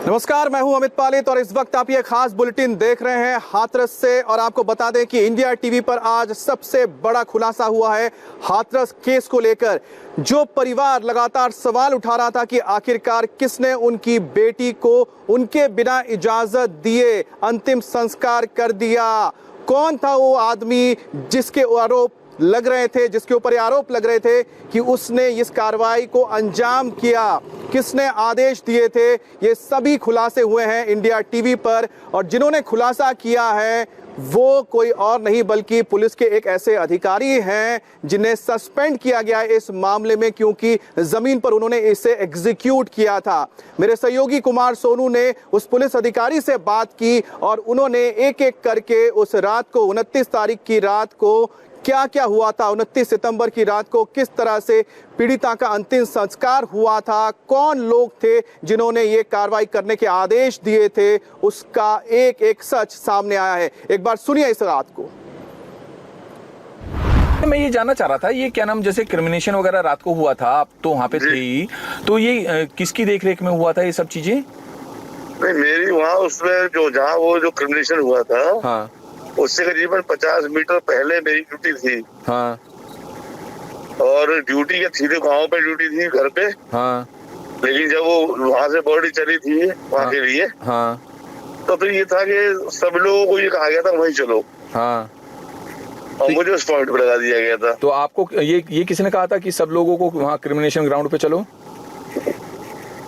नमस्कार, मैं हूं अमित पालित और इस वक्त आप ये खास बुलेटिन देख रहे हैं हाथरस से। और आपको बता दें कि इंडिया टीवी पर आज सबसे बड़ा खुलासा हुआ है हाथरस केस को लेकर। जो परिवार लगातार सवाल उठा रहा था कि आखिरकार किसने उनकी बेटी को उनके बिना इजाजत दिए अंतिम संस्कार कर दिया, कौन था वो आदमी जिसके आरोप लग रहे थे, जिसके ऊपर आरोप लग रहे थे कि उसने इस कार्रवाई को अंजाम किया, किसने आदेश दिए थे, ये सभी खुलासे हुए हैं इंडिया टीवी पर। और जिन्होंने खुलासा किया है वो कोई और नहीं बल्कि पुलिस के एक ऐसे अधिकारी हैं जिन्हें सस्पेंड किया गया है इस मामले में, क्योंकि जमीन पर उन्होंने इसे एग्जीक्यूट किया था। मेरे सहयोगी कुमार सोनू ने उस पुलिस अधिकारी से बात की और उन्होंने एक एक करके उस रात को 29 तारीख की रात को क्या क्या हुआ था, 29 सितंबर की रात को किस तरह से पीड़िता का अंतिम संस्कार हुआ था, कौन लोग थे जिन्होंने ये कार्रवाई करने के आदेश दिए थे, उसका एक एक सच सामने आया है। एक बार सुनिए इस रात को। मैं ये जानना चाह रहा था, ये क्या नाम, जैसे क्रिमिनेशन वगैरह रात को हुआ था, आप तो वहाँ पे थे ही, तो ये किसकी देखरेख में हुआ था ये सब चीजें? नहीं, मेरी वहाँ उसमें जहाँ वो क्रिमिनेशन हुआ था, हाँ, उससे करीबन 50 मीटर पहले मेरी ड्यूटी थी। हाँ, और ड्यूटी के सीधे गांव पे ड्यूटी थी, घर पे। हाँ, लेकिन जब वो वहाँ से बॉडी चली थी वहाँ हाँ, के लिए, हाँ, तो फिर ये था कि सब लोगों को ये कहा गया था वहीं चलो, हाँ, और मुझे उस पॉइंट पे लगा दिया गया था। तो आपको ये किसने कहा था कि सब लोगों को वहाँ क्रिमिनेशन ग्राउंड पे चलो?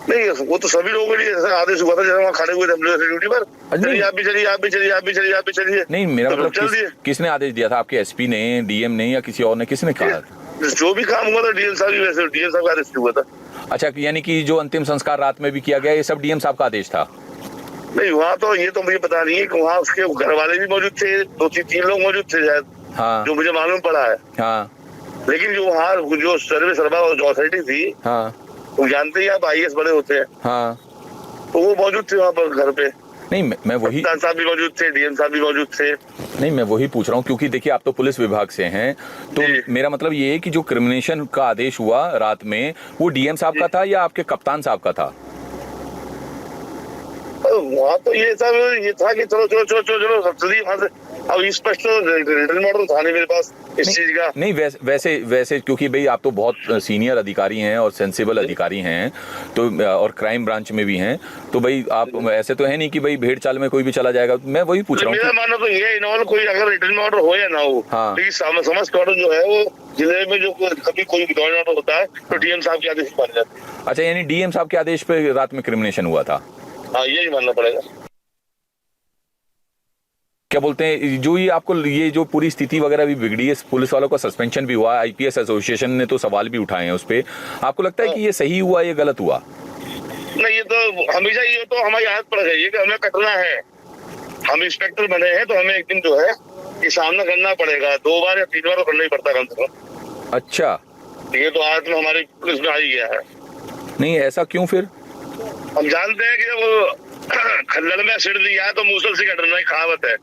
नहीं, वो तो सभी लोगों के लिए ऐसा आदेश हुआ था, जैसे वहाँ खड़े हुए थे हम लोग ड्यूटी पर, चलिए आप भी चलिए, आप भी चलिए, आप भी चलिए, आप भी चलिए। नहीं, मेरा तो मतलब चल दिए। किसने आदेश दिया था? आपके एसपी ने, डीएम ने, या किसी और ने, किसने कहा? जो भी काम हुआ था डीएम साहब, वैसे डीएम साहब का आदेश हुआ था। अच्छा, यानी कि जो अंतिम संस्कार रात में भी किया गया ये सब डीएम साहब का आदेश था? नहीं, वहाँ तो ये तो मुझे पता नहीं है कि वहाँ उसके घर वाले भी मौजूद थे, 2-3 लोग मौजूद थे शायद, हाँ, जो मुझे मालूम पड़ा है। हाँ, लेकिन जो वहाँ जो सर्विस अथॉरिटी थी, हाँ, वो जानते ही आप आईएएस बड़े होते हैं, हाँ, तो वो मौजूद थे वहाँ पर घर पे। नहीं, मैं वही, कप्तान साहब भी मौजूद थे, डीएम साहब भी मौजूद थे। नहीं, मैं वही पूछ रहा हूँ क्योंकि देखिए आप तो पुलिस विभाग से हैं, तो मेरा मतलब ये है कि जो क्रिमिनेशन का आदेश हुआ रात में वो डीएम साहब का था या आपके कप्तान साहब का था? वहाँ तो ये था कि चलो चलो चलो चलो चलो चलिए वहाँ से। अब स्पष्ट रिटर्न मॉडल था नहीं मेरे पास इस चीज का। नहीं, वैसे क्योंकि भाई आप तो बहुत सीनियर अधिकारी हैं और सेंसिबल अधिकारी हैं, तो और क्राइम ब्रांच में भी हैं, तो भाई आप ऐसे तो है नहीं कि भाई भेड़ चाल में कोई भी चला जाएगा। मैं वही पूछ रहा हूँ। मेरा मानना तो ये इन्वॉल्व कोई अगर रिटर्न ऑर्डर हो या ना हो, हाँ, लेकिन समस्त ऑर्डर जो है वो जिले में जो कभी कोई विड्रॉल ऑर्डर होता है तो डीएम साहब के आदेश मान जाते हैं। अच्छा, यानी डीएम साहब के आदेश पे रात में क्रिमिनेशन हुआ था? हाँ, यही मानना पड़ेगा। क्या बोलते हैं, जो ये जो पूरी स्थिति वगैरह भी बिगड़ी है, पुलिस वालों का सस्पेंशन भी हुआ, आईपीएस एसोसिएशन ने तो सवाल भी उठाए हैं उस पे, आपको लगता है कि ये सही हुआ या गलत हुआ? नहीं, ये तो हमेशा ये तो हमारी आदत पड़ गई है कि हमें कटना है। हम इंस्पेक्टर बने हैं तो हमें एक दिन जो है ये सामना करना पड़ेगा, 2 बार या 3 बार तो करना ही पड़ता कम से कम। अच्छा, ये तो आदत में हमारी पुलिस में आ ही गया है। नहीं, ऐसा क्यों फिर? हम जानते हैं कि वो खल्लड़ में सिर दिया है तो मूसल से कटना ही कहावत है।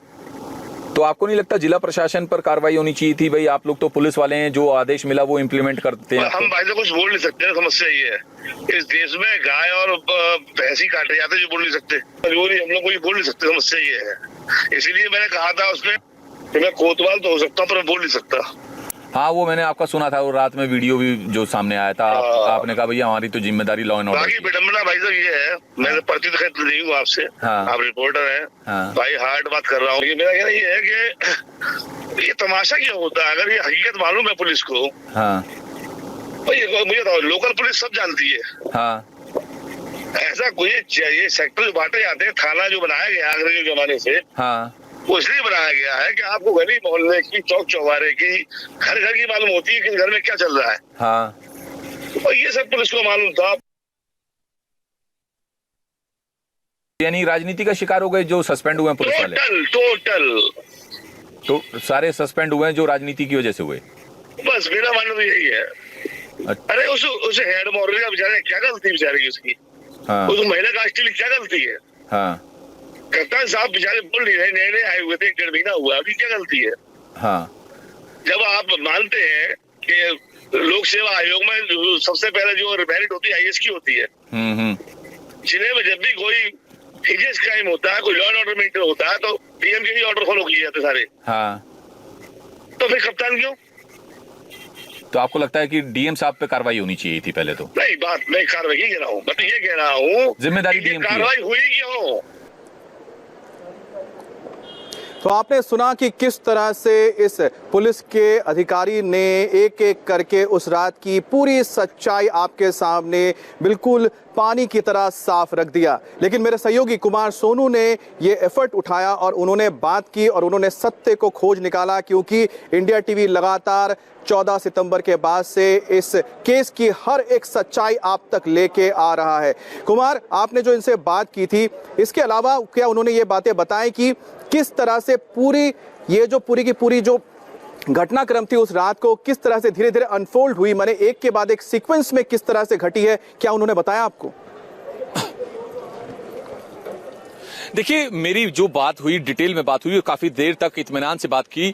तो आपको नहीं लगता जिला प्रशासन पर कार्रवाई होनी चाहिए थी? भाई आप लोग तो पुलिस वाले हैं, जो आदेश मिला वो इम्प्लीमेंट करते हैं। हम भाई से कुछ बोल नहीं सकते, समस्या ये है इस देश में गाय और भैंस ही काटे जाते जो बोल नहीं सकते, मजबूरी हम लोग कोई बोल नहीं सकते, समस्या ये है। इसीलिए मैंने कहा था उसमें कि मैं कोतवाल तो हो सकता हूँ पर बोल नहीं सकता। हाँ, वो मैंने आपका सुना था, वो रात में वीडियो भी जो सामने आया था, आपने कहा भैया हमारी तो जिम्मेदारी लॉ एंड ऑर्डर। बाकी विडम्बना भाई साहब ये है, मैंने पर्ची दिखाई नहीं हूँ आपसे, आप रिपोर्टर हैं, भाई हार्ड बात कर रहा हूँ। मेरा कहना ये है कि ये तमाशा क्यों होता है? अगर ये हकीकत मालूम है पुलिस को, हाँ, मुझे तो लोकल पुलिस सब जानती है, हाँ, ऐसा कोई ये सेक्टर जो बांटे जाते हैं, थाना जो बनाया गया अंग्रेजों के जमाने से, हाँ, वो इसलिए बनाया गया है कि आपको गली मोहल्ले की, चौक चौबारे की, घर घर की मालूम होती है कि घर में क्या चल रहा है। हाँ, और ये सब पुलिस को मालूम था। यानी राजनीति का शिकार हो गए जो सस्पेंड हुए हैं पुलिस वाले? टोटल तो सारे सस्पेंड हुए हैं जो राजनीति की वजह से हुए? बस मेरा मानना तो यही है। अरे उस हेड मॉडल का बेचारे क्या गलती बेचारे की उसकी, हाँ, उस महिला कांस्टेबल की क्या गलती है? हाँ, कप्तान साहब बेचारे बोल नहीं रहे, नए आए हुए थे, 1.5 महीना हुआ, अभी क्या गलती है? हाँ, जब आप मानते हैं कि लोक सेवा आयोग में सबसे पहले जो मेरिट होती है आईएएस की होती है, जिले में जब भी कोई सीरियस क्राइम होता है, कोई लॉ एंड ऑर्डर मेंटेन होता है तो डीएम के ही ऑर्डर फॉलो किए जाते सारे। हाँ, तो फिर कप्तान क्यों? तो आपको लगता है कि डीएम साहब पे कार्रवाई होनी चाहिए थी पहले? तो नहीं, बात मैं कार्रवाई ही कह रहा हूँ, मैं ये कह रहा हूँ जिम्मेदारी कि डीएम की है। कार्रवाई हुई क्यों? तो आपने सुना कि किस तरह से इस पुलिस के अधिकारी ने एक एक करके उस रात की पूरी सच्चाई आपके सामने बिल्कुल पानी की तरह साफ रख दिया। लेकिन मेरे सहयोगी कुमार सोनू ने ये एफर्ट उठाया और उन्होंने बात की और उन्होंने सत्य को खोज निकाला, क्योंकि इंडिया टीवी लगातार 14 सितंबर के बाद से इस केस की हर एक सच्चाई आप तक लेके आ रहा है। कुमार, आपने जो इनसे बात की थी, इसके अलावा क्या उन्होंने ये बातें बताई कि किस तरह से पूरी की पूरी जो घटनाक्रम थी उस रात को किस तरह से धीरे धीरे अनफोल्ड हुई, माने एक के बाद एक सीक्वेंस में किस तरह से घटी है, क्या उन्होंने बताया आपको? देखिए, मेरी जो बात हुई, डिटेल में बात हुई, काफी देर तक इत्मीनान से बात की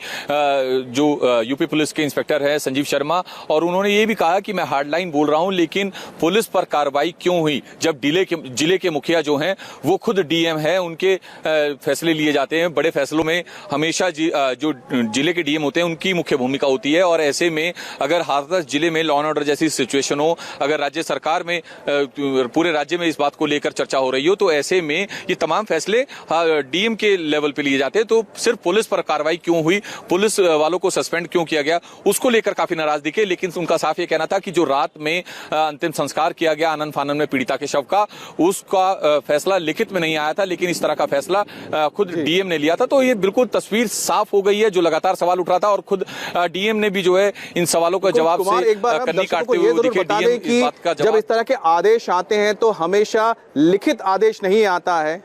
जो यूपी पुलिस के इंस्पेक्टर है संजीव शर्मा, और उन्होंने ये भी कहा कि मैं हार्डलाइन बोल रहा हूं, लेकिन पुलिस पर कार्रवाई क्यों हुई जब जिले के मुखिया जो हैं वो खुद डीएम है, उनके फैसले लिए जाते हैं। बड़े फैसलों में हमेशा जो जिले के डीएम होते हैं उनकी मुख्य भूमिका होती है, और ऐसे में अगर हाथरस जिले में लॉ एंड ऑर्डर जैसी सिचुएशन हो, अगर राज्य सरकार में पूरे राज्य में इस बात को लेकर चर्चा हो रही हो, तो ऐसे में ये तमाम फैसले डीएम के लेवल पे लिए जाते हैं। तो सिर्फ पुलिस पर कार्रवाई क्यों हुई, पुलिस वालों को सस्पेंड क्यों किया गया, उसको लेकर काफी नाराज दिखे। लेकिन उनका साफ ये कहना था कि जो रात में अंतिम संस्कार किया गया आनन फानन में पीड़िता के शव का, उसका फैसला लिखित में नहीं आया था, लेकिन इस तरह का फैसला खुद डीएम ने लिया था। तो ये बिल्कुल तस्वीर साफ हो गई है जो लगातार सवाल उठ रहा था, और खुद डीएम ने भी जो है इन सवालों का जवाब से कन्नी काटते हुए दिखे। डीएम इस बात का जब इस तरह के आदेश आते हैं तो हमेशा लिखित आदेश नहीं आता है,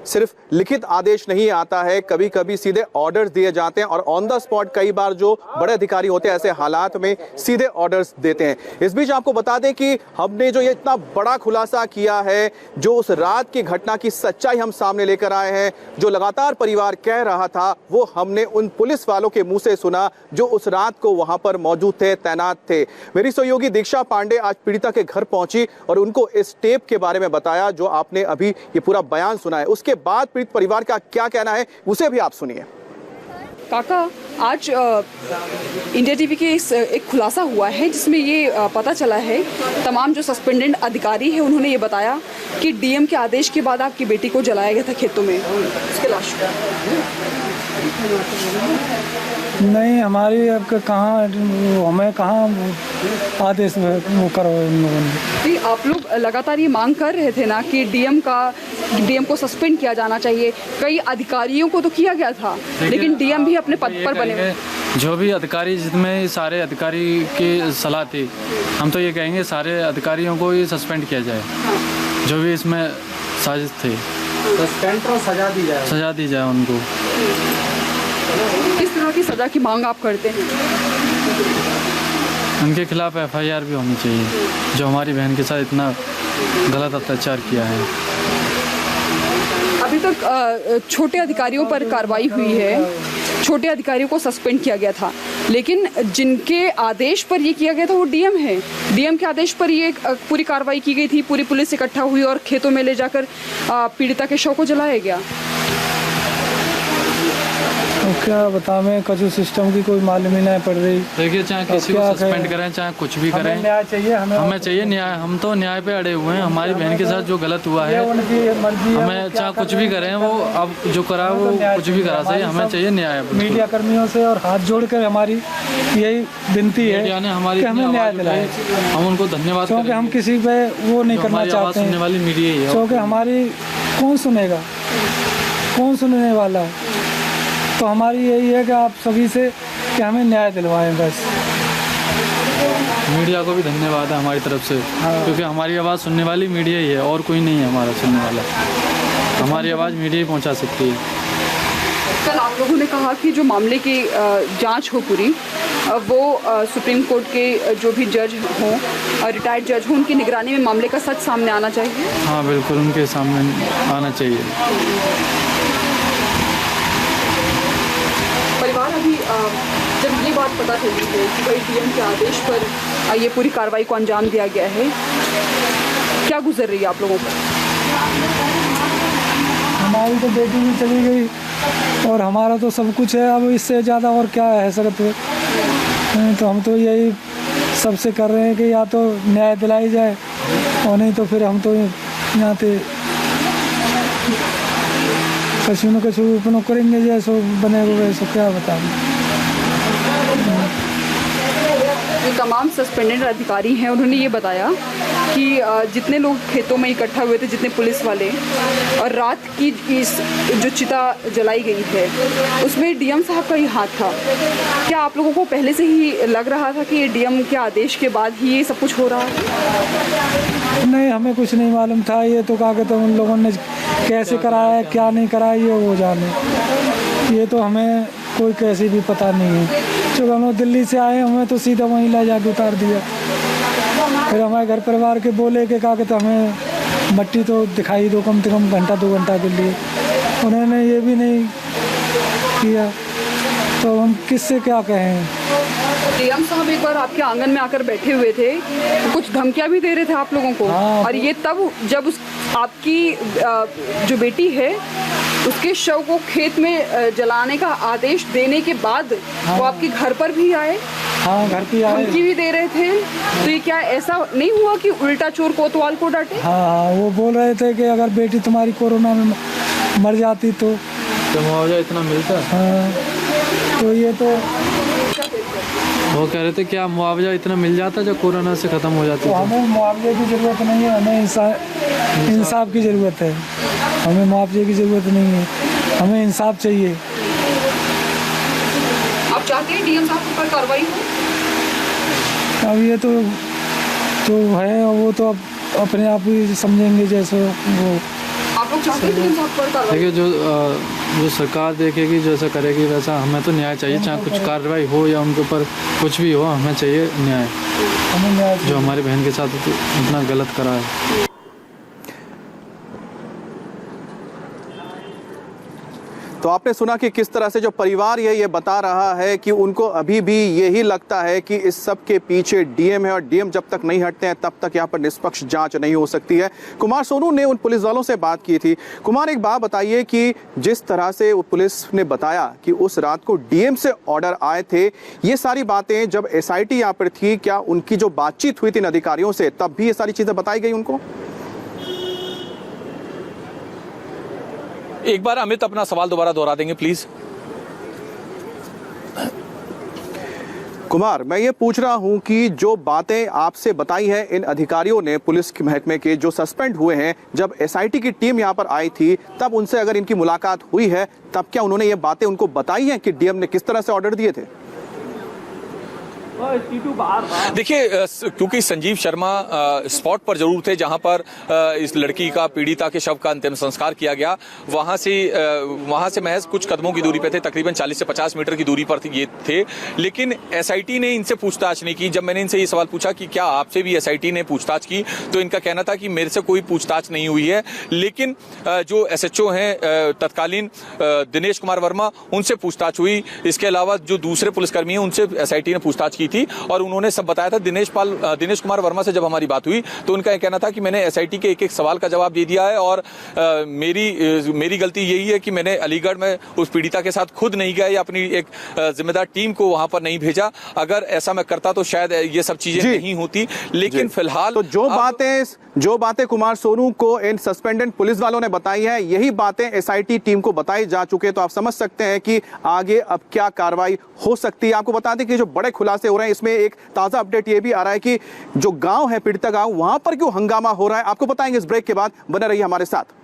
सिर्फ लिखित आदेश नहीं आता है, कभी कभी सीधे ऑर्डर्स दिए जाते हैं, और ऑन द स्पॉट कई बार जो बड़े अधिकारी होते हैं ऐसे हालात में सीधे ऑर्डर्स देते हैं। इस बीच आपको बता दें कि हमने जो ये इतना बड़ा खुलासा किया है, जो उस रात की घटना की सच्चाई हम सामने लेकर आए हैं, जो लगातार परिवार कह रहा था, वो हमने उन पुलिस वालों के मुंह से सुना जो उस रात को वहां पर मौजूद थे, तैनात थे। मेरी सहयोगी दीक्षा पांडे आज पीड़िता के घर पहुंची और उनको इस टेप के बारे में बताया जो आपने अभी ये पूरा बयान सुना है। उसके बाद पीड़ित परिवार का क्या कहना है उसे भी आप सुनिए। काका, आज इंडिया टीवी के एक खुलासा हुआ है जिसमें ये पता चला है, तमाम जो सस्पेंडेड अधिकारी है उन्होंने ये बताया कि डीएम के आदेश के बाद आपकी बेटी को जलाया गया था खेतों में, उसके लाश नहीं, हमारी अब कहाँ, हमें कहाँ आदेश में वो करो इन लोगों ने। आप लोग लगातार ये मांग कर रहे थे ना कि डीएम को सस्पेंड किया जाना चाहिए, कई अधिकारियों को तो किया गया था, लेकिन डीएम भी अपने पद पर बने हुए। जो भी अधिकारी, जिसमें सारे अधिकारी की सलाह थी, हम तो ये कहेंगे सारे अधिकारियों को ही सस्पेंड किया जाए, जो भी इसमें साजिश थी, सस्पेंड और सजा दी जाए उनको। किस तरह की सजा की मांग आप करते हैं? उनके खिलाफ एफआईआर भी होनी चाहिए, जो हमारी बहन के साथ इतना गलत अत्याचार किया है। अभी तक छोटे अधिकारियों पर कार्रवाई हुई है, छोटे अधिकारियों को सस्पेंड किया गया था, लेकिन जिनके आदेश पर ये किया गया था वो डीएम है। डीएम के आदेश पर ये पूरी कार्रवाई की गई थी, पूरी पुलिस इकट्ठा हुई और खेतों में ले जाकर पीड़िता के शव को जलाया गया। तो क्या बतावें, कछु सिस्टम की कोई मालूम ही नहीं पड़ रही। देखिए, चाहे किसी को सस्पेंड करें, चाहे कुछ भी करें, न्याय चाहिए, हमें चाहिए न्याय। हम तो न्याय पे अड़े हुए हैं, हमारी बहन के साथ जो गलत हुआ है, हमें चाहे कुछ भी करें, वो अब जो करा वो कुछ भी करा सही, हमें चाहिए न्याय। मीडिया कर्मियों से और हाथ जोड़कर हमारी यही विनती है कि हमें न्याय दिलाएं। हम उनको धन्यवाद, क्योंकि हम किसी पे वो नहीं करना चाहते हैं, वाली मीडिया ही है, क्योंकि हमारी कौन सुनेगा, कौन सुनने वाला है। तो हमारी यही है कि आप सभी से कि हमें न्याय दिलवाएं बस। मीडिया को भी धन्यवाद है हमारी तरफ से, क्योंकि हमारी आवाज़ सुनने वाली मीडिया ही है, और कोई नहीं है हमारा सुनने वाला। हमारी आवाज़ मीडिया ही पहुंचा सकती है। कल आप लोगों ने कहा कि जो मामले की जांच हो पूरी, वो सुप्रीम कोर्ट के जो भी जज हों, रिटायर्ड जज हों, उनकी निगरानी में मामले का सच सामने आना चाहिए। हाँ बिल्कुल, उनके सामने आना चाहिए। परिवार अभी जब ये बात पता चली है कि भाई डीएम के आदेश पर ये पूरी कार्रवाई को अंजाम दिया गया है, क्या गुजर रही है आप लोगों पर? हमारी तो बेटी भी चली गई और हमारा तो सब कुछ है, अब इससे ज़्यादा और क्या है सकते। तो हम तो यही सबसे कर रहे हैं कि या तो न्याय दिलाई जाए और नहीं तो फिर हम तो यहाँ पे कछु न कछु अपना करेंगे, जैसो बनेगा वैसो, क्या बताएं। जो तमाम सस्पेंडेड अधिकारी हैं उन्होंने ये बताया कि जितने लोग खेतों में इकट्ठा हुए थे, जितने पुलिस वाले, और रात की इस जो चिता जलाई गई है उसमें डीएम साहब का ही हाथ था। क्या आप लोगों को पहले से ही लग रहा था कि ये डीएम के आदेश के बाद ही ये सब कुछ हो रहा है? नहीं, हमें कुछ नहीं मालूम था। ये तो कहा कि तो उन लोगों ने कैसे कराया, क्या नहीं कराया, ये वो जाने। ये तो हमें कोई कैसे भी पता नहीं है। जो हम लोग दिल्ली से आए, हमें तो सीधा वहीं ला जाके उतार दिया। फिर हमारे घर परिवार के बोले कि कहा कि तो हमें मट्टी तो दिखाई दो कम से कम घंटा 2 घंटा के लिए। उन्होंने ये भी नहीं किया, तो हम किससे क्या कहें। डीएम साहब एक बार आपके आंगन में आकर बैठे हुए थे, कुछ धमकियां भी दे रहे थे आप लोगों को। हाँ, और ये तब जब आपकी जो बेटी है उसके शव को खेत में जलाने का आदेश देने के बाद वो आपके घर पर भी आए। हाँ, घर पे आए, धमकी भी दे रहे थे। तो ये क्या ऐसा नहीं हुआ कि उल्टा चोर कोतवाल को डांटे? हाँ, वो बोल रहे थे कि अगर बेटी तुम्हारी कोरोना में मर जाती तो मुआवजा इतना मिलता। हाँ, तो ये तो वो कह रहे थे क्या मुआवजा इतना मिल जाता जब कोरोना से ख़त्म हो जाती। तो हमें मुआवजे की ज़रूरत नहीं है, हमें इंसाफ की ज़रूरत है। हमें मुआवजे की ज़रूरत नहीं है, हमें इंसाफ चाहिए। आप चाहते हैं डीएम साहब पर कार्रवाई हो? अब ये तो है, वो तो अब अपने आप ही समझेंगे जैसे वो। आप लोग चाहते हैं डीएम साहब पर कार्रवाई? देखिए, जो सरकार देखेगी, जैसा करेगी वैसा। हमें तो न्याय चाहिए, चाहे कुछ कार्रवाई हो या उनके ऊपर कुछ भी हो, हमें चाहिए न्याय। हमें न्याय जो हमारी बहन के साथ इतना गलत करा है। तो आपने सुना कि किस तरह से जो परिवार ये बता रहा है कि उनको अभी भी यही लगता है कि इस सब के पीछे डीएम है और डीएम जब तक नहीं हटते हैं तब तक यहाँ पर निष्पक्ष जांच नहीं हो सकती है। कुमार सोनू ने उन पुलिस वालों से बात की थी। कुमार, एक बात बताइए कि जिस तरह से पुलिस ने बताया कि उस रात को डीएम से ऑर्डर आए थे, ये सारी बातें जब एसआईटी यहाँ पर थी, क्या उनकी जो बातचीत हुई थी इन अधिकारियों से तब भी ये सारी चीजें बताई गई उनको? एक बार अमित अपना सवाल दोबारा दोहरा देंगे प्लीज। कुमार, मैं ये पूछ रहा हूं कि जो बातें आपसे बताई है इन अधिकारियों ने, पुलिस के महकमे के जो सस्पेंड हुए हैं, जब एसआईटी की टीम यहां पर आई थी तब उनसे अगर इनकी मुलाकात हुई है तब क्या उन्होंने ये बातें उनको बताई हैं कि डीएम ने किस तरह से ऑर्डर दिए थे? देखिए, क्योंकि संजीव शर्मा स्पॉट पर जरूर थे जहां पर इस लड़की का, पीड़िता के शव का अंतिम संस्कार किया गया। वहां से महज कुछ कदमों की दूरी पे थे, तकरीबन 40 से 50 मीटर की दूरी पर ये थे। लेकिन एसआईटी ने इनसे पूछताछ नहीं की। जब मैंने इनसे ये सवाल पूछा कि क्या आपसे भी एसआईटी ने पूछताछ की, तो इनका कहना था कि मेरे से कोई पूछताछ नहीं हुई है। लेकिन जो एसएचओ हैं तत्कालीन दिनेश कुमार वर्मा, उनसे पूछताछ हुई। इसके अलावा जो दूसरे पुलिसकर्मी हैं उनसे एसआईटी ने पूछताछ की थी और उन्होंने सब बताया था। दिनेश कुमार वर्मा से जब हमारी बात हुई तो उनका यह कहना था कि मैंने एसआईटी के एक सवाल का जवाब दे दिया है और मेरी गलती यही है कि मैंने अलीगढ़ में उस पीड़िता के साथ खुद नहीं गया या अपनी एक जिम्मेदार टीम को वहां पर नहीं भेजा। अगर ऐसा मैं करता तो शायद ये सब चीजें नहीं होती। लेकिन फिलहाल तो जो बातें कुमार सोनू को इन सस्पेंडेड पुलिस वालों ने बताई है, यही बातें एसआईटी टीम को बताई जा चुके हैं। तो आप समझ सकते हैं कि आगे अब क्या कार्रवाई हो सकती है। आपको बता दें कि जो बड़े खुलासे हो रहे हैं, इसमें एक ताजा अपडेट ये भी आ रहा है कि जो गांव है, पीड़िता गांव, वहां पर क्यों हंगामा हो रहा है, आपको बताएंगे इस ब्रेक के बाद। बने रहिए हमारे साथ।